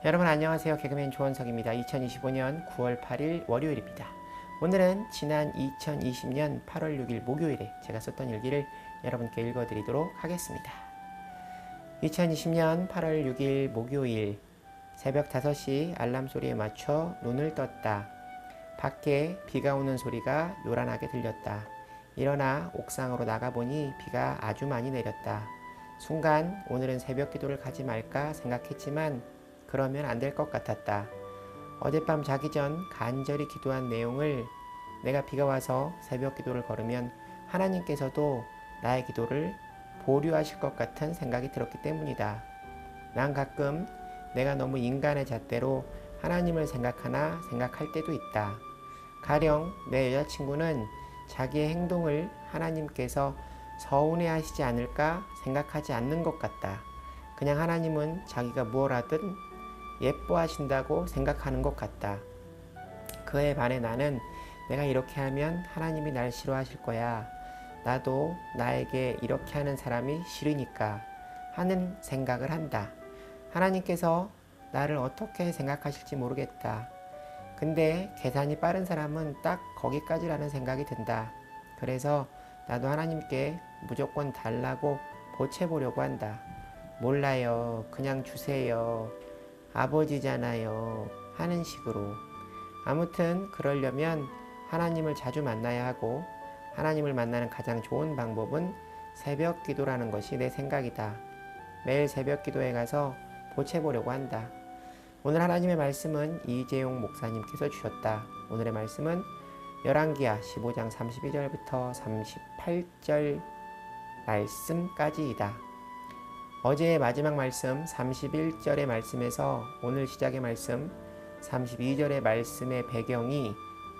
여러분 안녕하세요. 개그맨 조원석입니다. 2025년 9월 8일 월요일입니다. 오늘은 지난 2020년 8월 6일 목요일에 제가 썼던 일기를 여러분께 읽어드리도록 하겠습니다. 2020년 8월 6일 목요일 새벽 5시 알람 소리에 맞춰 눈을 떴다. 밖에 비가 오는 소리가 요란하게 들렸다. 일어나 옥상으로 나가보니 비가 아주 많이 내렸다. 순간 오늘은 새벽 기도를 가지 말까 생각했지만 그러면 안 될 것 같았다. 어젯밤 자기 전 간절히 기도한 내용을 내가 비가 와서 새벽 기도를 걸으면 하나님께서도 나의 기도를 보류하실 것 같은 생각이 들었기 때문이다. 난 가끔 내가 너무 인간의 잣대로 하나님을 생각하나 생각할 때도 있다. 가령 내 여자친구는 자기의 행동을 하나님께서 서운해 하시지 않을까 생각하지 않는 것 같다. 그냥 하나님은 자기가 뭘 하든 예뻐하신다고 생각하는 것 같다. 그에 반해 나는 내가 이렇게 하면 하나님이 날 싫어하실 거야. 나도 나에게 이렇게 하는 사람이 싫으니까 하는 생각을 한다. 하나님께서 나를 어떻게 생각하실지 모르겠다. 근데 계산이 빠른 사람은 딱 거기까지라는 생각이 든다. 그래서 나도 하나님께 무조건 달라고 보채보려고 한다. 몰라요. 그냥 주세요. 아버지잖아요. 하는 식으로. 아무튼 그러려면 하나님을 자주 만나야 하고 하나님을 만나는 가장 좋은 방법은 새벽 기도라는 것이 내 생각이다. 매일 새벽 기도에 가서 보채보려고 한다. 오늘 하나님의 말씀은 이재용 목사님께서 주셨다. 오늘의 말씀은 열왕기하 15장 32절부터 38절 말씀까지이다. 어제의 마지막 말씀 31절의 말씀에서 오늘 시작의 말씀 32절의 말씀의 배경이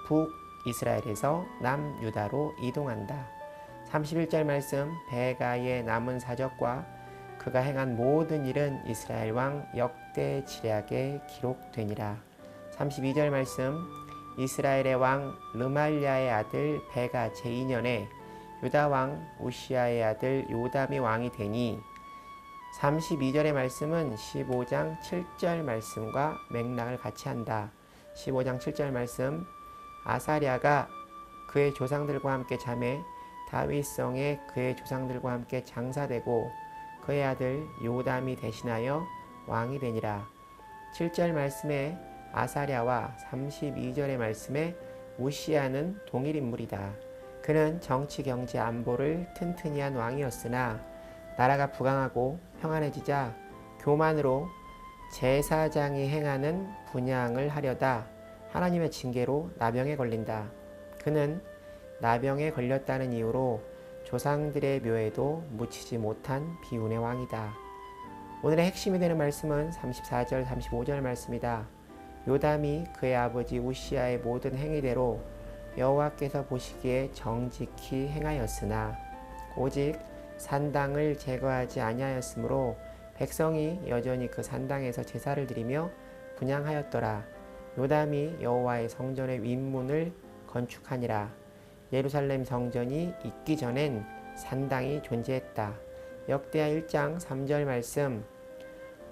북이스라엘에서 남유다로 이동한다. 31절 말씀 베가의 남은 사적과 그가 행한 모든 일은 이스라엘 왕 역대 지략에 기록되니라. 32절 말씀 이스라엘의 왕 르말랴의 아들 베가 제2년에 유다 왕 우시아의 아들 요담이 왕이 되니 32절의 말씀은 15장 7절 말씀과 맥락을 같이 한다. 15장 7절 말씀 아사랴가 그의 조상들과 함께 잠에 다윗성에 그의 조상들과 함께 장사되고 그의 아들 요담이 대신하여 왕이 되니라. 7절 말씀에 아사랴와 32절의 말씀에 우시아는 동일 인물이다. 그는 정치, 경제, 안보를 튼튼히 한 왕이었으나 나라가 부강하고 평안해지자 교만으로 제사장이 행하는 분향을 하려다 하나님의 징계로 나병에 걸린다. 그는 나병에 걸렸다는 이유로 조상들의 묘에도 묻히지 못한 비운의 왕이다. 오늘의 핵심이 되는 말씀은 34절, 35절 말씀이다. 요담이 그의 아버지 우시아의 모든 행위대로 여호와께서 보시기에 정직히 행하였으나 오직 산당을 제거하지 아니하였으므로 백성이 여전히 그 산당에서 제사를 드리며 분향하였더라. 요담이 여호와의 성전의 윗문을 건축하니라. 예루살렘 성전이 있기 전엔 산당이 존재했다. 역대하 1장 3절 말씀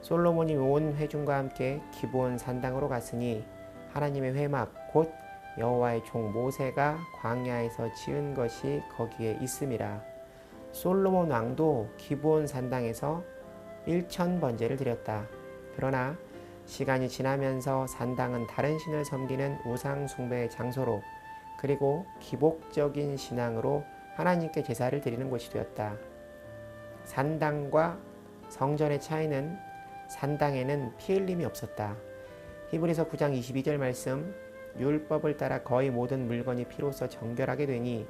솔로몬이 온 회중과 함께 기브온 산당으로 갔으니 하나님의 회막 곧 여호와의 종 모세가 광야에서 지은 것이 거기에 있음이라. 솔로몬 왕도 기브온 산당에서 1000번제를 드렸다. 그러나 시간이 지나면서 산당은 다른 신을 섬기는 우상 숭배의 장소로 그리고 기복적인 신앙으로 하나님께 제사를 드리는 곳이 되었다. 산당과 성전의 차이는 산당에는 피 흘림이 없었다. 히브리서 9장 22절 말씀 율법을 따라 거의 모든 물건이 피로써 정결하게 되니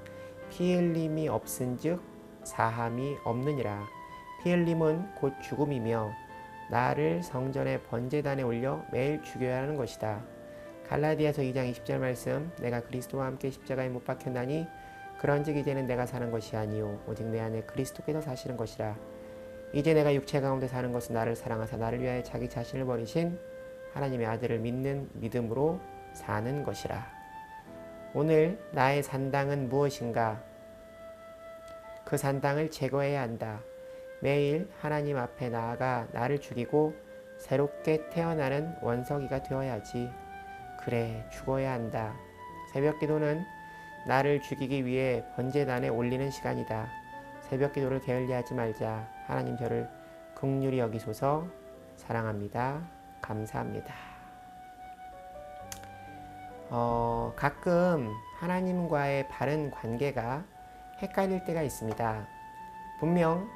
피 흘림이 없은즉 사함이 없느니라. 피 흘림은 곧 죽음이며 나를 성전의 번제단에 올려 매일 죽여야 하는 것이다. 갈라디아서 2장 20절 말씀 내가 그리스도와 함께 십자가에 못 박혔나니 그런즉 이제는 내가 사는 것이 아니요 오직 내 안에 그리스도께서 사시는 것이라. 이제 내가 육체 가운데 사는 것은 나를 사랑하사 나를 위하여 자기 자신을 버리신 하나님의 아들을 믿는 믿음으로 사는 것이라. 오늘 나의 산당은 무엇인가? 그 산당을 제거해야 한다. 매일 하나님 앞에 나아가 나를 죽이고 새롭게 태어나는 원석이가 되어야지. 그래, 죽어야 한다. 새벽 기도는 나를 죽이기 위해 번제단에 올리는 시간이다. 새벽 기도를 게을리하지 말자. 하나님 저를 긍휼히 여기소서. 사랑합니다. 감사합니다. 가끔 하나님과의 바른 관계가 헷갈릴 때가 있습니다. 분명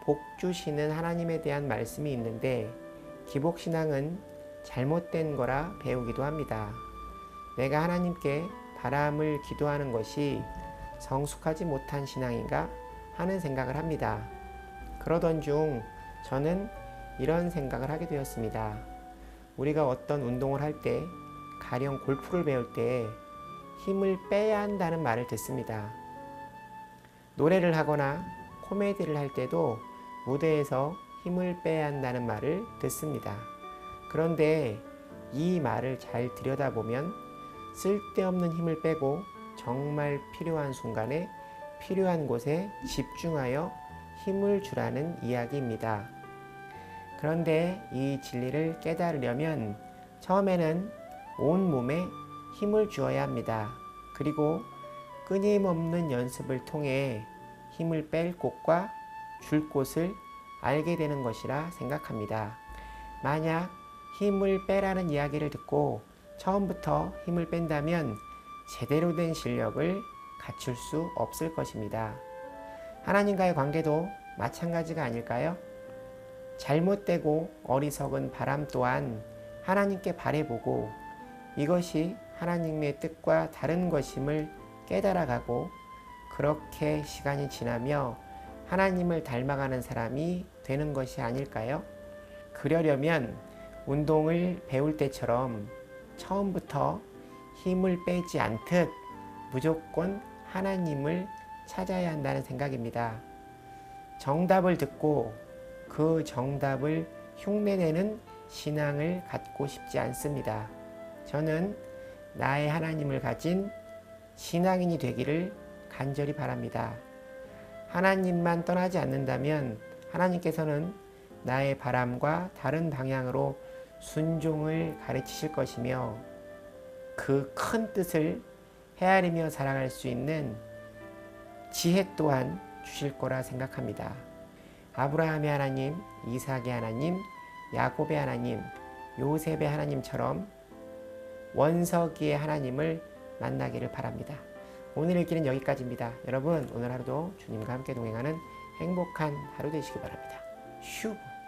복 주시는 하나님에 대한 말씀이 있는데 기복신앙은 잘못된 거라 배우기도 합니다. 내가 하나님께 바람을 기도하는 것이 성숙하지 못한 신앙인가 하는 생각을 합니다. 그러던 중 저는 이런 생각을 하게 되었습니다. 우리가 어떤 운동을 할 때, 가령 골프를 배울 때 힘을 빼야 한다는 말을 듣습니다. 노래를 하거나 코미디를 할 때도 무대에서 힘을 빼야 한다는 말을 듣습니다. 그런데 이 말을 잘 들여다보면 쓸데없는 힘을 빼고 정말 필요한 순간에 필요한 곳에 집중하여 힘을 주라는 이야기입니다. 그런데 이 진리를 깨달으려면 처음에는 온몸에 힘을 주어야 합니다. 그리고 끊임없는 연습을 통해 힘을 뺄 곳과 줄 곳을 알게 되는 것이라 생각합니다. 만약 힘을 빼라는 이야기를 듣고 처음부터 힘을 뺀다면 제대로 된 실력을 갖출 수 없을 것입니다. 하나님과의 관계도 마찬가지가 아닐까요? 잘못되고 어리석은 바람 또한 하나님께 바라보고 이것이 하나님의 뜻과 다른 것임을 깨달아가고 그렇게 시간이 지나며 하나님을 닮아가는 사람이 되는 것이 아닐까요? 그러려면 운동을 배울 때처럼 처음부터 힘을 빼지 않듯 무조건 하나님을 찾아야 한다는 생각입니다. 정답을 듣고 그 정답을 흉내내는 신앙을 갖고 싶지 않습니다. 저는 나의 하나님을 가진 신앙인이 되기를 간절히 바랍니다. 하나님만 떠나지 않는다면 하나님께서는 나의 바람과 다른 방향으로 순종을 가르치실 것이며 그 큰 뜻을 헤아리며 살아갈 수 있는 지혜 또한 주실 거라 생각합니다. 아브라함의 하나님, 이삭의 하나님, 야곱의 하나님, 요셉의 하나님처럼 원석이의 하나님을 만나기를 바랍니다. 오늘 읽기는 여기까지입니다. 여러분 오늘 하루도 주님과 함께 동행하는 행복한 하루 되시기 바랍니다.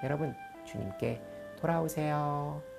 여러분 주님께 돌아오세요.